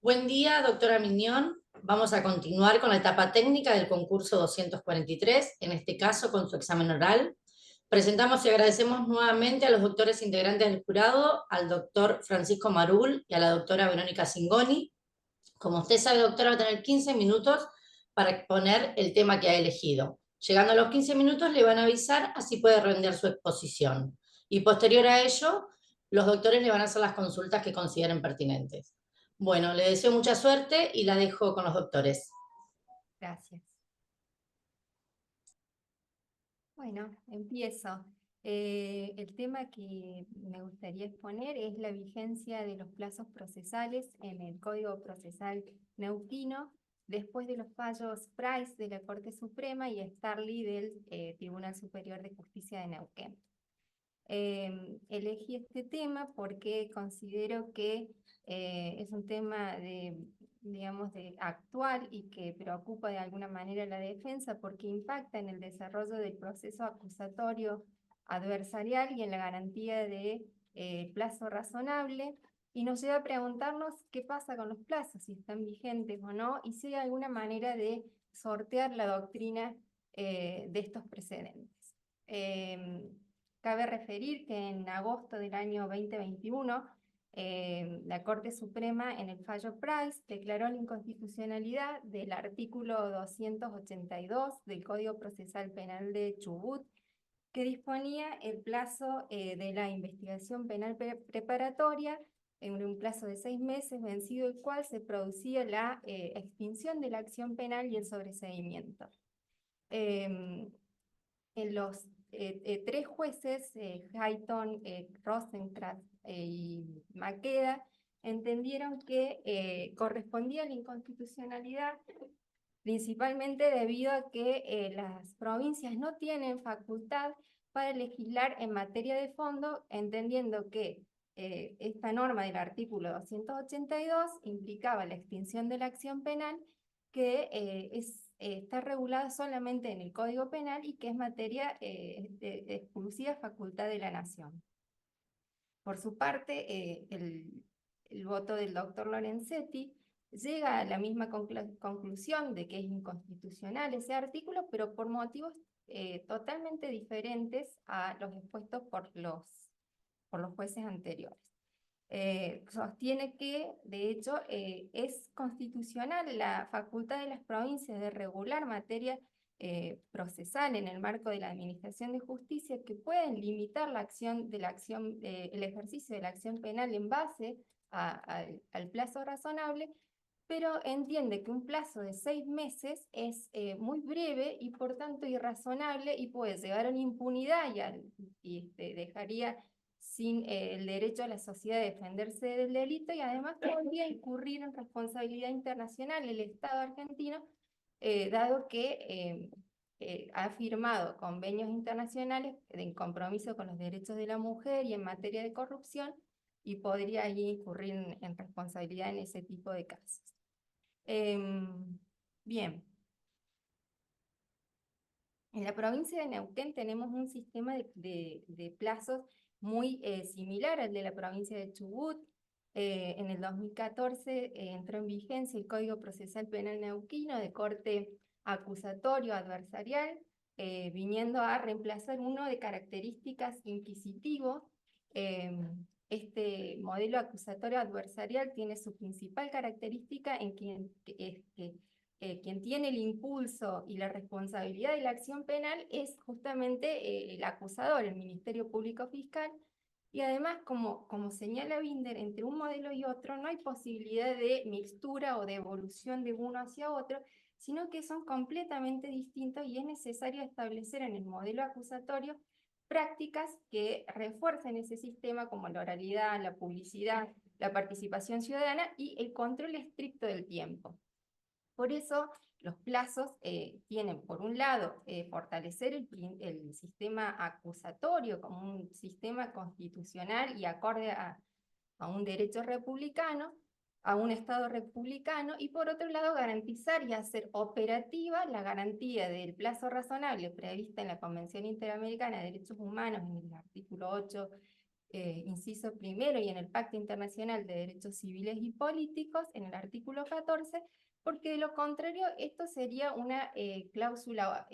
Buen día, doctora Miñón. Vamos a continuar con la etapa técnica del concurso 243, en este caso con su examen oral. Presentamos y agradecemos nuevamente a los doctores integrantes del jurado, al doctor Francisco Marul y a la doctora Verónica Singoni. Como usted sabe, doctora, va a tener 15 minutos para exponer el tema que ha elegido. Llegando a los 15 minutos le van a avisar, así puede render su exposición. Y posterior a ello, los doctores le van a hacer las consultas que consideren pertinentes. Bueno, le deseo mucha suerte y la dejo con los doctores. Gracias. Bueno, empiezo. El tema que me gustaría exponer es la vigencia de los plazos procesales en el Código Procesal neuquino después de los fallos Price de la Corte Suprema y Starley del Tribunal Superior de Justicia de Neuquén. Elegí este tema porque considero que es un tema digamos, actual y que preocupa de alguna manera la defensa porque impacta en el desarrollo del proceso acusatorio adversarial y en la garantía de plazo razonable, y nos lleva a preguntarnos qué pasa con los plazos, si están vigentes o no, y si hay alguna manera de sortear la doctrina de estos precedentes. Cabe referir que en agosto del año 2021, la Corte Suprema, en el fallo Price, declaró la inconstitucionalidad del artículo 282 del Código Procesal Penal de Chubut, que disponía el plazo de la investigación penal preparatoria en un plazo de 6 meses, vencido el cual se producía la extinción de la acción penal y el sobreseimiento. En los tres jueces, Hayton, Rosenkrantz y Maqueda, entendieron que correspondía a la inconstitucionalidad principalmente debido a que las provincias no tienen facultad para legislar en materia de fondo, entendiendo que esta norma del artículo 282 implicaba la extinción de la acción penal, que está regulada solamente en el Código Penal y que es materia de exclusiva facultad de la Nación. Por su parte, el voto del doctor Lorenzetti llega a la misma conclusión de que es inconstitucional ese artículo, pero por motivos totalmente diferentes a los expuestos por los jueces anteriores. Sostiene que, de hecho, es constitucional la facultad de las provincias de regular materia procesal en el marco de la administración de justicia, que pueden limitar el ejercicio de la acción penal en base al plazo razonable, pero entiende que un plazo de 6 meses es muy breve y por tanto irrazonable y puede llevar a una impunidad y dejaría sin el derecho a la sociedad a defenderse del delito, y además podría incurrir en responsabilidad internacional el Estado argentino, dado que ha firmado convenios internacionales en compromiso con los derechos de la mujer y en materia de corrupción, y podría allí incurrir en responsabilidad en ese tipo de casos. Bien. En la provincia de Neuquén tenemos un sistema de plazos muy similar al de la provincia de Chubut. En el 2014 entró en vigencia el Código Procesal Penal Neuquino de corte acusatorio adversarial, viniendo a reemplazar uno de características inquisitivo. Este modelo acusatorio adversarial tiene su principal característica en que quien tiene el impulso y la responsabilidad de la acción penal es justamente el acusador, el Ministerio Público Fiscal, y además, como señala Binder, entre un modelo y otro no hay posibilidad de mixtura o de evolución de uno hacia otro, sino que son completamente distintos, y es necesario establecer en el modelo acusatorio prácticas que refuercen ese sistema, como la oralidad, la publicidad, la participación ciudadana y el control estricto del tiempo. Por eso, los plazos tienen, por un lado, fortalecer el sistema acusatorio como un sistema constitucional y acorde a un derecho republicano, a un Estado republicano, y por otro lado, garantizar y hacer operativa la garantía del plazo razonable prevista en la Convención Interamericana de Derechos Humanos, en el artículo 8 inciso primero, y en el Pacto Internacional de Derechos Civiles y Políticos, en el artículo 14, porque de lo contrario esto sería una cláusula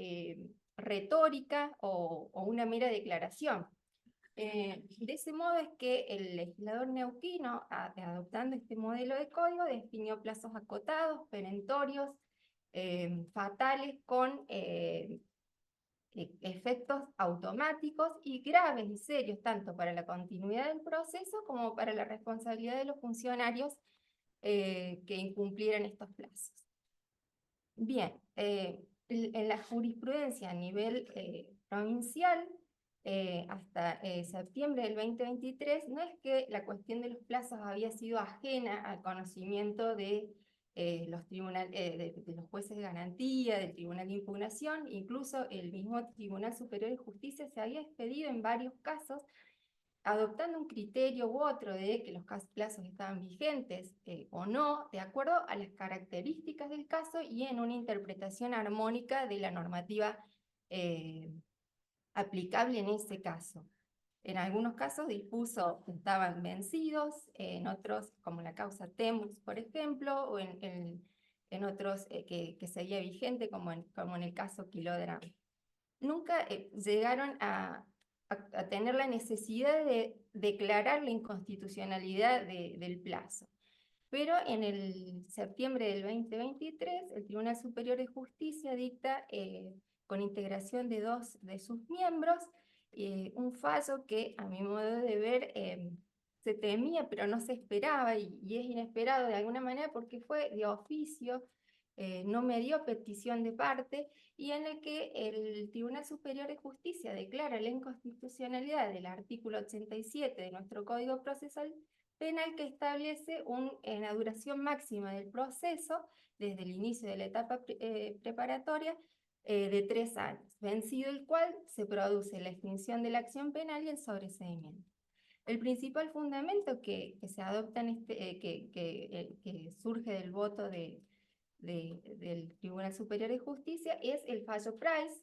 retórica o una mera declaración. De ese modo es que el legislador neuquino, adoptando este modelo de código, definió plazos acotados, perentorios, fatales, con efectos automáticos y graves y serios, tanto para la continuidad del proceso como para la responsabilidad de los funcionarios que incumplieran estos plazos. Bien, en la jurisprudencia a nivel provincial, hasta septiembre del 2023, no es que la cuestión de los plazos había sido ajena al conocimiento de los de los jueces de garantía, del Tribunal de Impugnación. Incluso el mismo Tribunal Superior de Justicia se había expedido en varios casos, adoptando un criterio u otro de que los plazos estaban vigentes o no, de acuerdo a las características del caso y en una interpretación armónica de la normativa aplicable en ese caso. En algunos casos dispuso que estaban vencidos, en otros, como la causa Temus, por ejemplo, o en otros que seguía vigente, como en el caso Quilodrama. Nunca llegaron a tener la necesidad de declarar la inconstitucionalidad del plazo. Pero en el septiembre del 2023, el Tribunal Superior de Justicia dicta, con integración de 2 de sus miembros, un fallo que, a mi modo de ver, se temía, pero no se esperaba, y es inesperado de alguna manera porque fue de oficio, no me dio petición de parte, y en el que el Tribunal Superior de Justicia declara la inconstitucionalidad del artículo 87 de nuestro Código Procesal Penal, que establece una duración máxima del proceso desde el inicio de la etapa preparatoria de 3 años, vencido el cual se produce la extinción de la acción penal y el sobreseimiento. El principal fundamento que se adopta que surge del voto del Tribunal Superior de Justicia es el fallo Price.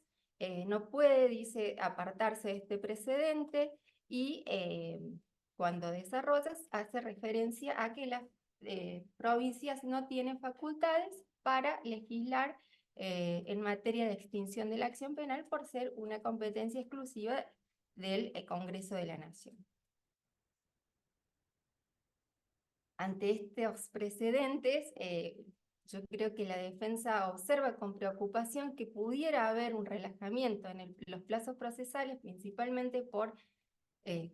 No puede, dice, apartarse de este precedente, y cuando desarrollas hace referencia a que las provincias no tienen facultades para legislar en materia de extinción de la acción penal por ser una competencia exclusiva del Congreso de la Nación. Ante estos precedentes, yo creo que la defensa observa con preocupación que pudiera haber un relajamiento en los plazos procesales, principalmente por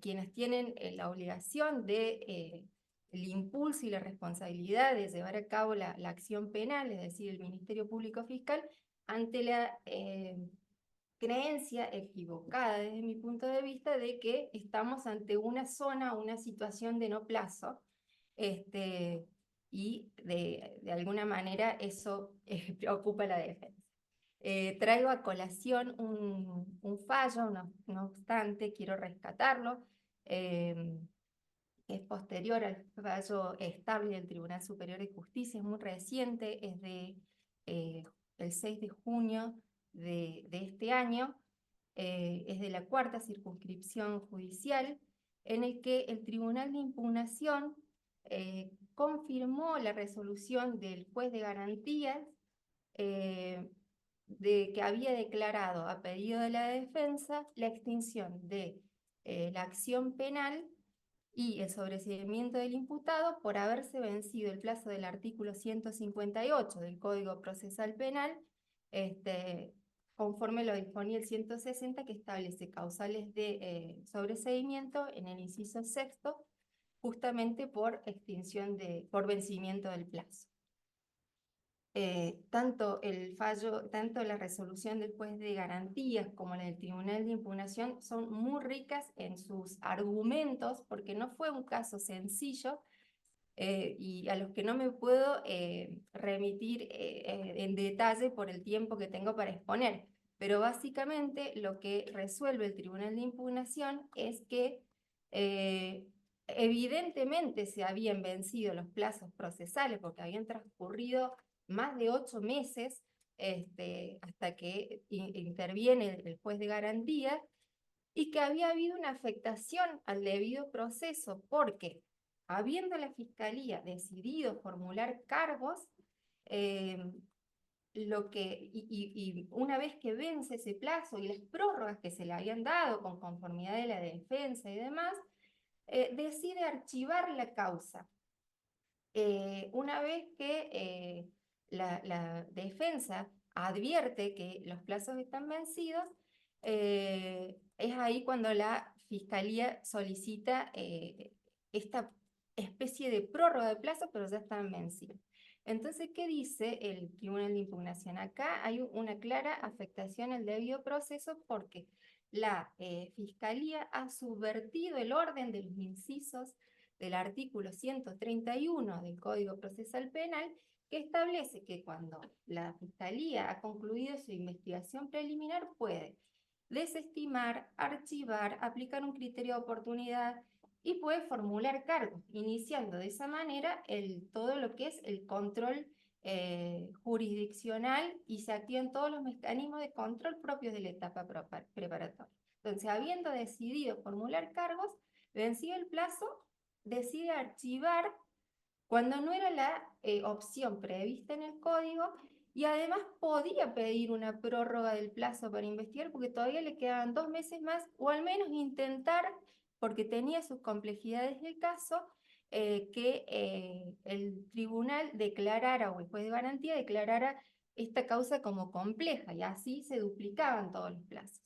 quienes tienen la obligación de el impulso y la responsabilidad de llevar a cabo la acción penal, es decir, el Ministerio Público Fiscal, ante la creencia equivocada desde mi punto de vista de que estamos ante una zona, una situación de no plazo, y de alguna manera eso preocupa a la defensa. Traigo a colación un fallo, no obstante, quiero rescatarlo, es posterior al fallo estable del Tribunal Superior de Justicia, es muy reciente, es el 6 de junio de este año, es de la 4ª circunscripción judicial, en el que el Tribunal de Impugnación confirmó la resolución del juez de garantías de que había declarado a pedido de la defensa la extinción de la acción penal y el sobreseimiento del imputado por haberse vencido el plazo del artículo 158 del Código Procesal Penal, conforme lo disponía el 160, que establece causales de sobreseimiento en el inciso 6º, justamente por por vencimiento del plazo. Tanto la resolución del juez de garantías como la del Tribunal de Impugnación son muy ricas en sus argumentos, porque no fue un caso sencillo, y a los que no me puedo remitir en detalle por el tiempo que tengo para exponer. Pero básicamente lo que resuelve el Tribunal de Impugnación es que evidentemente se habían vencido los plazos procesales, porque habían transcurrido más de 8 meses hasta que interviene el juez de garantía, y que había habido una afectación al debido proceso, porque habiendo la Fiscalía decidido formular cargos, y una vez que vence ese plazo y las prórrogas que se le habían dado con conformidad de la defensa y demás, decide archivar la causa. Una vez que la defensa advierte que los plazos están vencidos, es ahí cuando la Fiscalía solicita esta especie de prórroga de plazo, pero ya están vencidos. Entonces, ¿qué dice el Tribunal de Impugnación? Acá hay una clara afectación al debido proceso porque la Fiscalía ha subvertido el orden de los incisos del artículo 131 del Código Procesal Penal, que establece que cuando la Fiscalía ha concluido su investigación preliminar puede desestimar, archivar, aplicar un criterio de oportunidad y puede formular cargos, iniciando de esa manera todo lo que es el control jurisdiccional, y se activan todos los mecanismos de control propios de la etapa preparatoria. Entonces, habiendo decidido formular cargos, vencido el plazo, decide archivar cuando no era la opción prevista en el código, y además podía pedir una prórroga del plazo para investigar porque todavía le quedaban 2 meses más, o al menos intentar, porque tenía sus complejidades el caso, que el tribunal declarara, o el juez de garantía declarara esta causa como compleja, y así se duplicaban todos los plazos.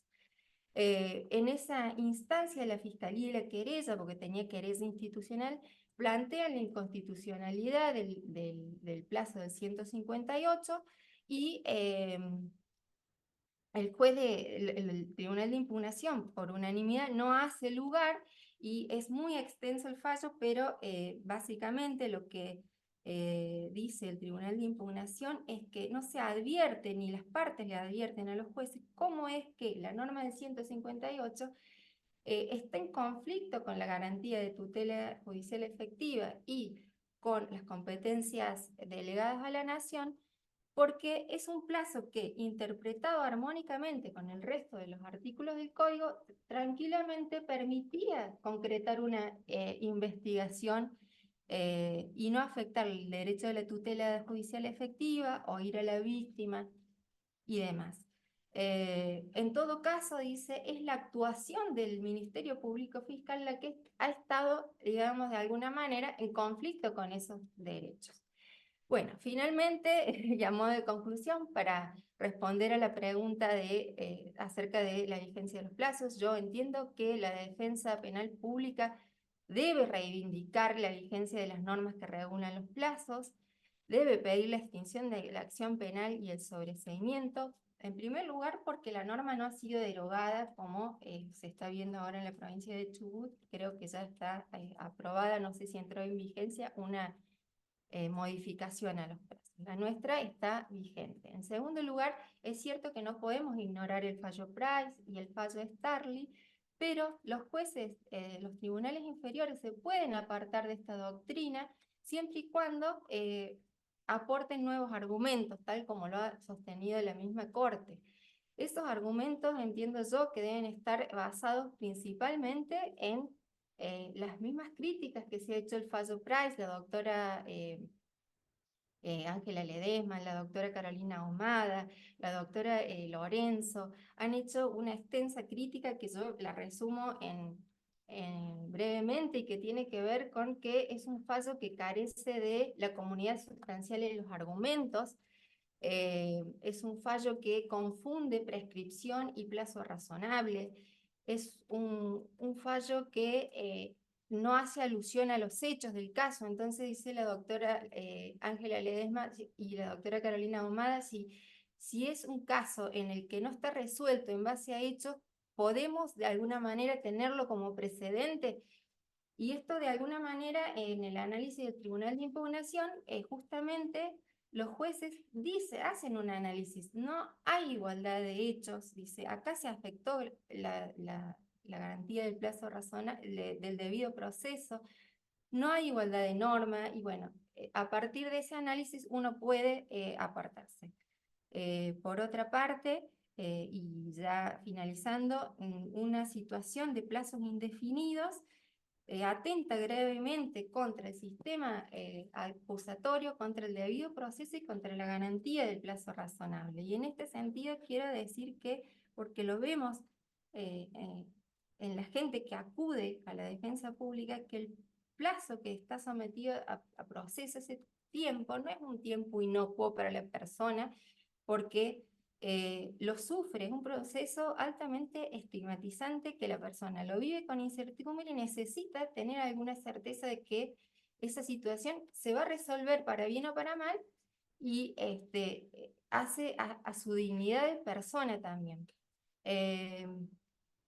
En esa instancia la Fiscalía y la querella, porque tenía querella institucional, plantean la inconstitucionalidad del plazo del 158, y el juez el Tribunal de Impugnación, por unanimidad, no hace lugar, y es muy extenso el fallo, pero básicamente lo que dice el Tribunal de Impugnación es que no se advierte, ni las partes le advierten a los jueces, cómo es que la norma del 158 está en conflicto con la garantía de tutela judicial efectiva y con las competencias delegadas a la Nación, porque es un plazo que, interpretado armónicamente con el resto de los artículos del Código, tranquilamente permitía concretar una investigación y no afectar el derecho de la tutela judicial efectiva, o ir a la víctima y demás. En todo caso, dice, es la actuación del Ministerio Público Fiscal la que ha estado, digamos, de alguna manera en conflicto con esos derechos. Bueno, finalmente, y a modo de conclusión, para responder a la pregunta acerca de la vigencia de los plazos, yo entiendo que la defensa penal pública debe reivindicar la vigencia de las normas que regulan los plazos, debe pedir la extinción de la acción penal y el sobreseimiento, en primer lugar porque la norma no ha sido derogada, como se está viendo ahora en la provincia de Chubut. Creo que ya está aprobada, no sé si entró en vigencia, una modificación a los plazos. La nuestra está vigente. En segundo lugar, es cierto que no podemos ignorar el fallo Price y el fallo Starley, pero los jueces, los tribunales inferiores se pueden apartar de esta doctrina siempre y cuando aporten nuevos argumentos, tal como lo ha sostenido la misma Corte. Esos argumentos entiendo yo que deben estar basados principalmente en las mismas críticas que se ha hecho el fallo Price, la doctora Ángela Ledesma, la doctora Carolina Ahumada, la doctora Lorenzo, han hecho una extensa crítica que yo la resumo brevemente, y que tiene que ver con que es un fallo que carece de la comunidad sustancial en los argumentos. Es un fallo que confunde prescripción y plazo razonable. Es un fallo que no hace alusión a los hechos del caso. Entonces dice la doctora Ángela Ledesma y la doctora Carolina Ahumada, si es un caso en el que no está resuelto en base a hechos, podemos de alguna manera tenerlo como precedente. Y esto de alguna manera en el análisis del Tribunal de Impugnación, justamente los jueces hacen un análisis, no hay igualdad de hechos, dice, acá se afectó la garantía del plazo razonable, del debido proceso, no hay igualdad de norma, y bueno, a partir de ese análisis uno puede apartarse. Por otra parte, y ya finalizando, una situación de plazos indefinidos atenta gravemente contra el sistema acusatorio, contra el debido proceso y contra la garantía del plazo razonable. Y en este sentido quiero decir que, porque lo vemos en la gente que acude a la defensa pública, que el plazo que está sometido a proceso, ese tiempo, no es un tiempo inocuo para la persona, porque lo sufre, es un proceso altamente estigmatizante que la persona lo vive con incertidumbre y necesita tener alguna certeza de que esa situación se va a resolver para bien o para mal y hace a su dignidad de persona también.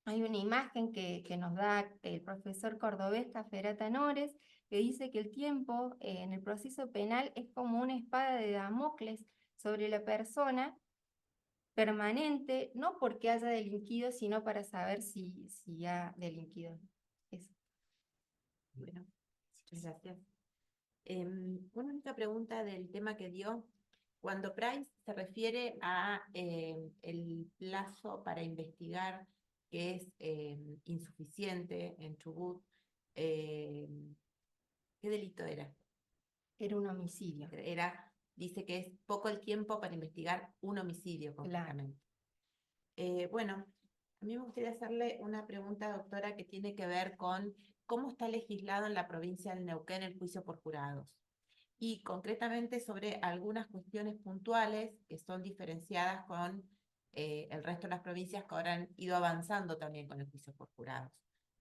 Hay una imagen que nos da el profesor cordobés Caferata Nores, que dice que el tiempo en el proceso penal es como una espada de Damocles sobre la persona, permanente, no porque haya delinquido, sino para saber si ha delinquido. Eso. Bueno, muchas gracias. Una única pregunta del tema que dio. Cuando Price se refiere a el plazo para investigar que es insuficiente en Chubut, ¿qué delito era? Era un homicidio. Dice que es poco el tiempo para investigar un homicidio concretamente. Bueno, a mí me gustaría hacerle una pregunta, doctora, que tiene que ver con cómo está legislado en la provincia del Neuquén el juicio por jurados y concretamente sobre algunas cuestiones puntuales que son diferenciadas con el resto de las provincias que ahora han ido avanzando también con el juicio por jurados.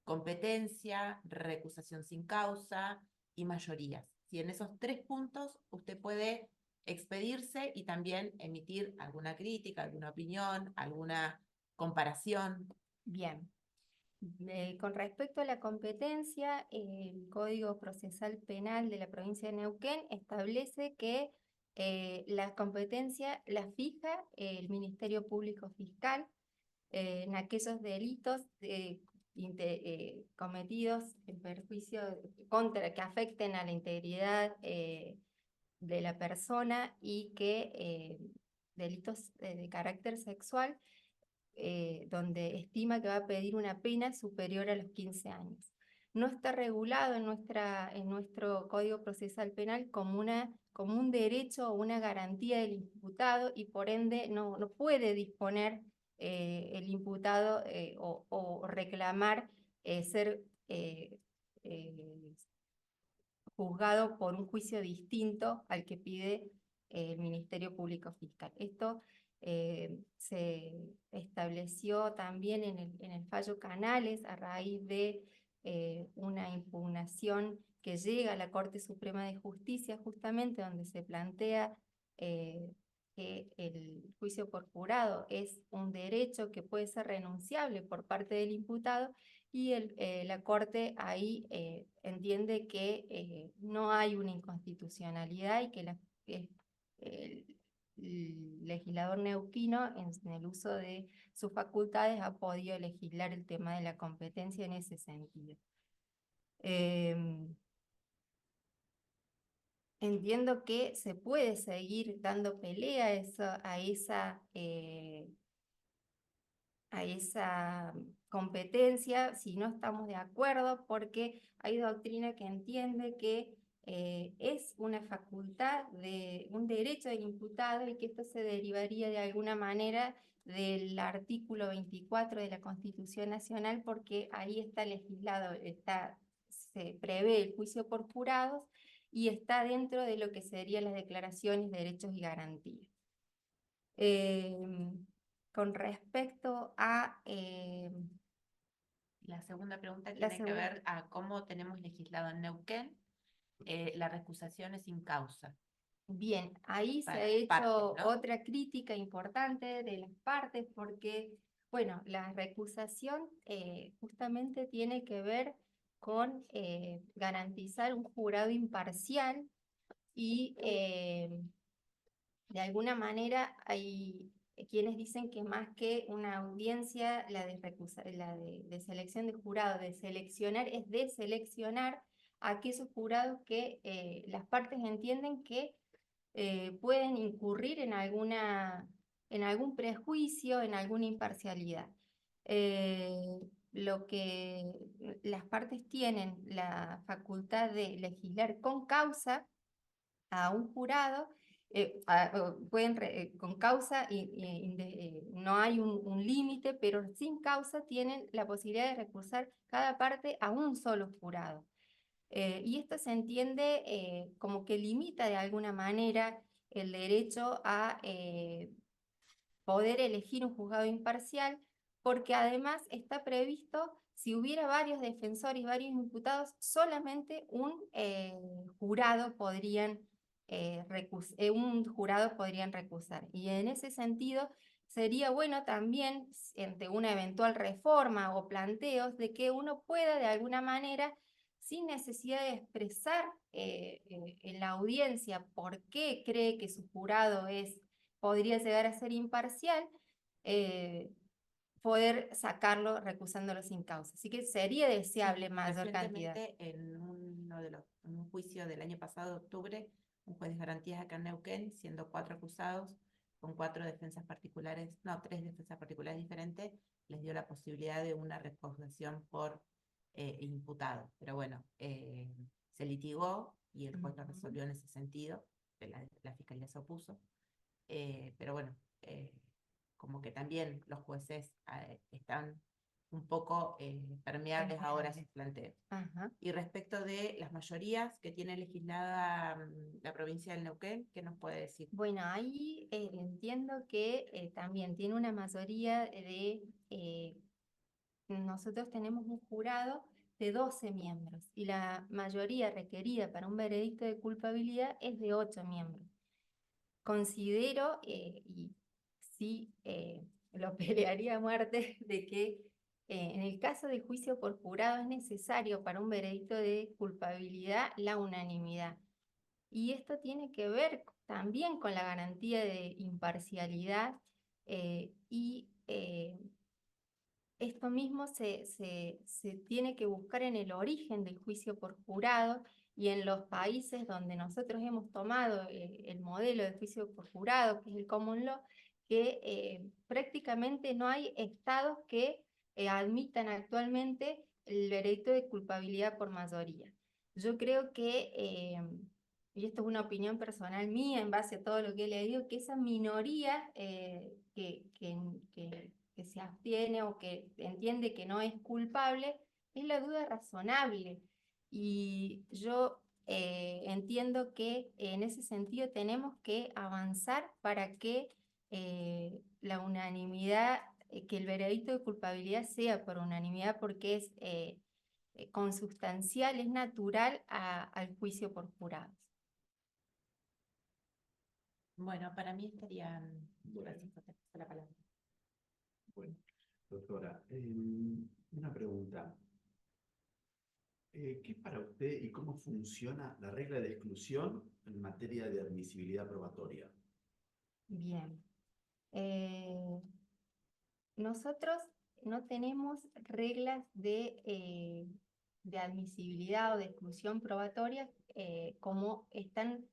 Competencia, recusación sin causa y mayorías. Si en esos 3 puntos usted puede expedirse y también emitir alguna crítica, alguna opinión, alguna comparación. Bien. Con respecto a la competencia, el Código Procesal Penal de la provincia de Neuquén establece que la competencia la fija el Ministerio Público Fiscal en aquellos delitos cometidos en perjuicio que afecten a la integridad de la persona y que delitos de carácter sexual, donde estima que va a pedir una pena superior a los 15 años. No está regulado en nuestro Código Procesal Penal como un derecho o una garantía del imputado y por ende no puede disponer el imputado o reclamar ser juzgado por un juicio distinto al que pide el Ministerio Público Fiscal. Esto se estableció también en el fallo Canales a raíz de una impugnación que llega a la Corte Suprema de Justicia, justamente donde se plantea que el juicio por jurado es un derecho que puede ser renunciable por parte del imputado, y la Corte ahí entiende que no hay una inconstitucionalidad y que el legislador neuquino, en el uso de sus facultades, ha podido legislar el tema de la competencia en ese sentido. Entiendo que se puede seguir dando pelea a esa competencia si no estamos de acuerdo, porque hay doctrina que entiende que es una facultad, un derecho del imputado y que esto se derivaría de alguna manera del artículo 24 de la Constitución Nacional, porque ahí está legislado, se prevé el juicio por jurados y está dentro de lo que serían las declaraciones de derechos y garantías. Con respecto a la segunda pregunta tiene que ver a cómo tenemos legislado en Neuquén la recusación sin causa. Bien, ahí se ha hecho otra crítica importante de las partes porque, bueno, la recusación justamente tiene que ver con garantizar un jurado imparcial y de alguna manera hay quienes dicen que más que una audiencia, la de selección de jurado, de seleccionar, es de seleccionar a aquellos jurados que las partes entienden que pueden incurrir en alguna en algún prejuicio, en alguna imparcialidad. Lo que las partes tienen la facultad de legislar con causa a un jurado, pueden con causa no hay un límite, pero sin causa tienen la posibilidad de recursar cada parte a un solo jurado. Y esto se entiende como que limita de alguna manera el derecho a poder elegir un juzgado imparcial, porque además está previsto, si hubiera varios defensores y varios imputados, solamente un jurado podrían recusar. Y en ese sentido, sería bueno también, ante una eventual reforma o planteos, de que uno pueda de alguna manera, sin necesidad de expresar en la audiencia por qué cree que su jurado podría llegar a ser imparcial, poder sacarlo recusándolo sin causa. Así que sería deseable mayor cantidad. En un juicio del año pasado, de octubre, un juez de garantías acá en Neuquén, siendo 4 acusados, con 3 defensas particulares diferentes, les dio la posibilidad de una recusación por imputado. Pero bueno, se litigó y el juez lo resolvió en ese sentido, la fiscalía se opuso. Pero bueno, como que también los jueces están un poco permeables ahora a sus planteos. Y respecto de las mayorías que tiene legislada la provincia del Neuquén, ¿qué nos puede decir? Bueno, ahí entiendo que también tiene una mayoría nosotros tenemos un jurado de 12 miembros y la mayoría requerida para un veredicto de culpabilidad es de 8 miembros. Considero, y sí lo pelearía a muerte, de que en el caso de juicio por jurado es necesario para un veredicto de culpabilidad la unanimidad. Y esto tiene que ver también con la garantía de imparcialidad y esto mismo se tiene que buscar en el origen del juicio por jurado y en los países donde nosotros hemos tomado el modelo de juicio por jurado, que es el common law, que prácticamente no hay estados que admitan actualmente el veredicto de culpabilidad por mayoría. Yo creo que, y esto es una opinión personal mía en base a todo lo que he leído, que esa minoría que se abstiene o que entiende que no es culpable, es la duda razonable. Y yo entiendo que en ese sentido tenemos que avanzar para que la unanimidad, que el veredicto de culpabilidad sea por unanimidad, porque es consustancial, es natural al juicio por jurados. Bueno, para mí estarían... Gracias por la palabra. Bueno, doctora, una pregunta. ¿Qué es para usted y cómo funciona la regla de exclusión en materia de admisibilidad probatoria? Bien. Nosotros no tenemos reglas de admisibilidad o de exclusión probatoria como están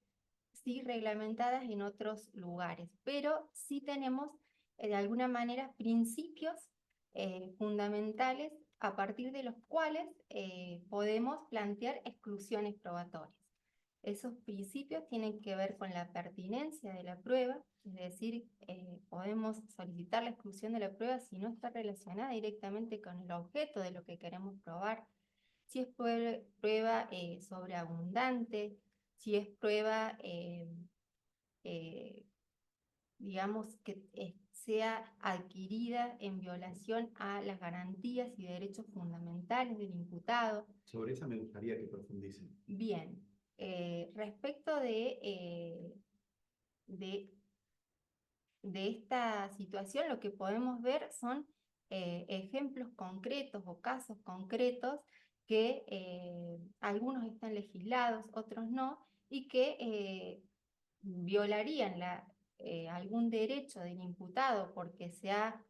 sí reglamentadas en otros lugares, pero sí tenemos de alguna manera principios fundamentales a partir de los cuales podemos plantear exclusiones probatorias. Esos principios tienen que ver con la pertinencia de la prueba, es decir, podemos solicitar la exclusión de la prueba si no está relacionada directamente con el objeto de lo que queremos probar, si es prueba sobreabundante, si es prueba, digamos, que sea adquirida en violación a las garantías y derechos fundamentales del imputado. Sobre esa me gustaría que profundicen. Bien, respecto de esta situación, lo que podemos ver son ejemplos concretos o casos concretos que algunos están legislados, otros no, y que violarían algún derecho del imputado porque se ha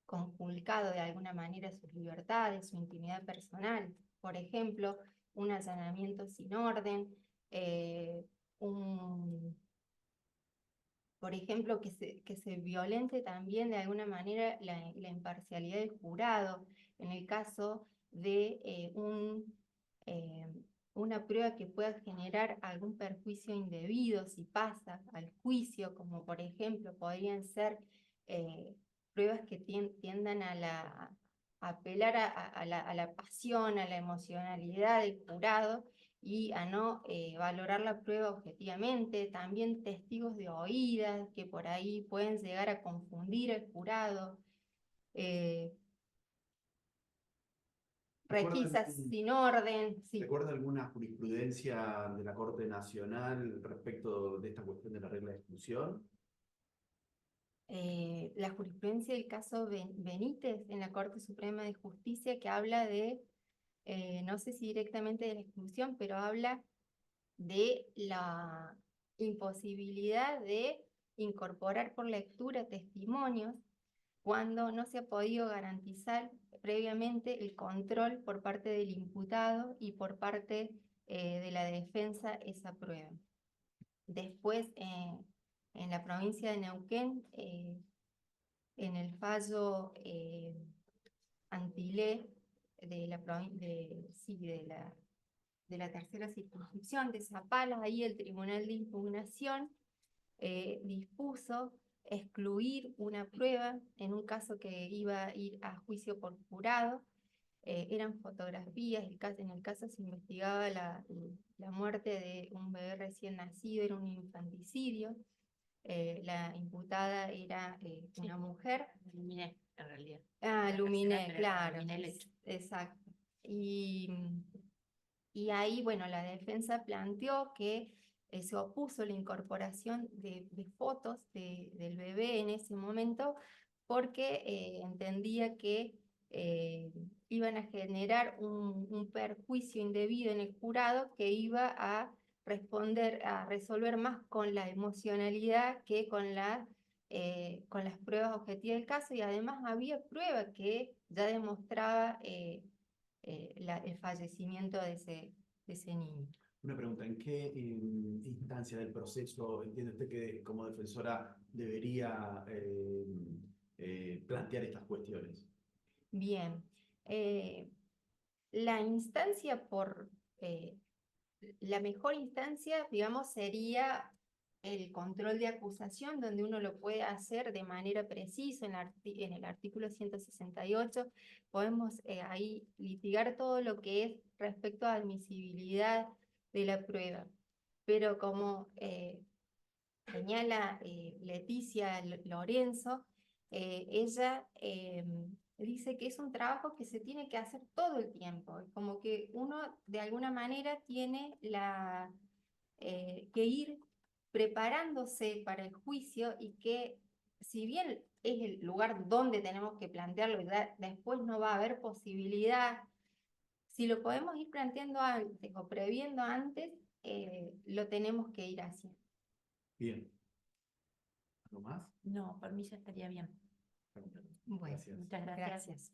conculcado de alguna manera sus libertades, su intimidad personal. Por ejemplo, un allanamiento sin orden, por ejemplo, que se violente también de alguna manera la imparcialidad del jurado, en el caso de una prueba que pueda generar algún perjuicio indebido si pasa al juicio, como por ejemplo podrían ser pruebas que tiendan a apelar a la pasión, a la emocionalidad del jurado y a no valorar la prueba objetivamente. También testigos de oídas que por ahí pueden llegar a confundir al jurado. Requisas sin orden. Sí. ¿Recuerda alguna jurisprudencia de la Corte Nacional respecto de esta cuestión de la regla de exclusión? La jurisprudencia del caso Benítez en la Corte Suprema de Justicia, que habla de, no sé si directamente de la exclusión, pero habla de la imposibilidad de incorporar por lectura testimonios cuando no se ha podido garantizar previamente el control por parte del imputado y por parte de la defensa esa prueba. Después, en la provincia de Neuquén, en el fallo Antilé de la tercera circunscripción de Zapala, ahí el Tribunal de Impugnación dispuso excluir una prueba en un caso que iba a ir a juicio por jurado. Eran fotografías, en el caso se investigaba la muerte de un bebé recién nacido, era un infanticidio. La imputada era una mujer. Luminé, en realidad. Ah, La Luminé, persona, claro. Luminé el hecho. Exacto. Y ahí, bueno, la defensa planteó que se opuso a la incorporación de fotos del bebé en ese momento porque entendía que iban a generar un perjuicio indebido en el jurado que iba a resolver más con la emocionalidad que con las pruebas objetivas del caso, y además había prueba que ya demostraba el fallecimiento de ese niño. Una pregunta, ¿en qué instancia del proceso entiende usted que como defensora debería plantear estas cuestiones? Bien, la instancia la mejor instancia, digamos, sería el control de acusación, donde uno lo puede hacer de manera precisa en el artículo 168. Podemos ahí litigar todo lo que es respecto a admisibilidad de la prueba. Pero como señala Leticia Lorenzo, ella dice que es un trabajo que se tiene que hacer todo el tiempo, como que uno de alguna manera tiene que ir preparándose para el juicio, y que si bien es el lugar donde tenemos que plantearlo y después no va a haber posibilidad, si lo podemos ir planteando antes o previendo antes, lo tenemos que ir haciendo. Bien. ¿Algo más? No, por mí ya estaría bien. Bueno, Gracias. Muchas gracias. gracias.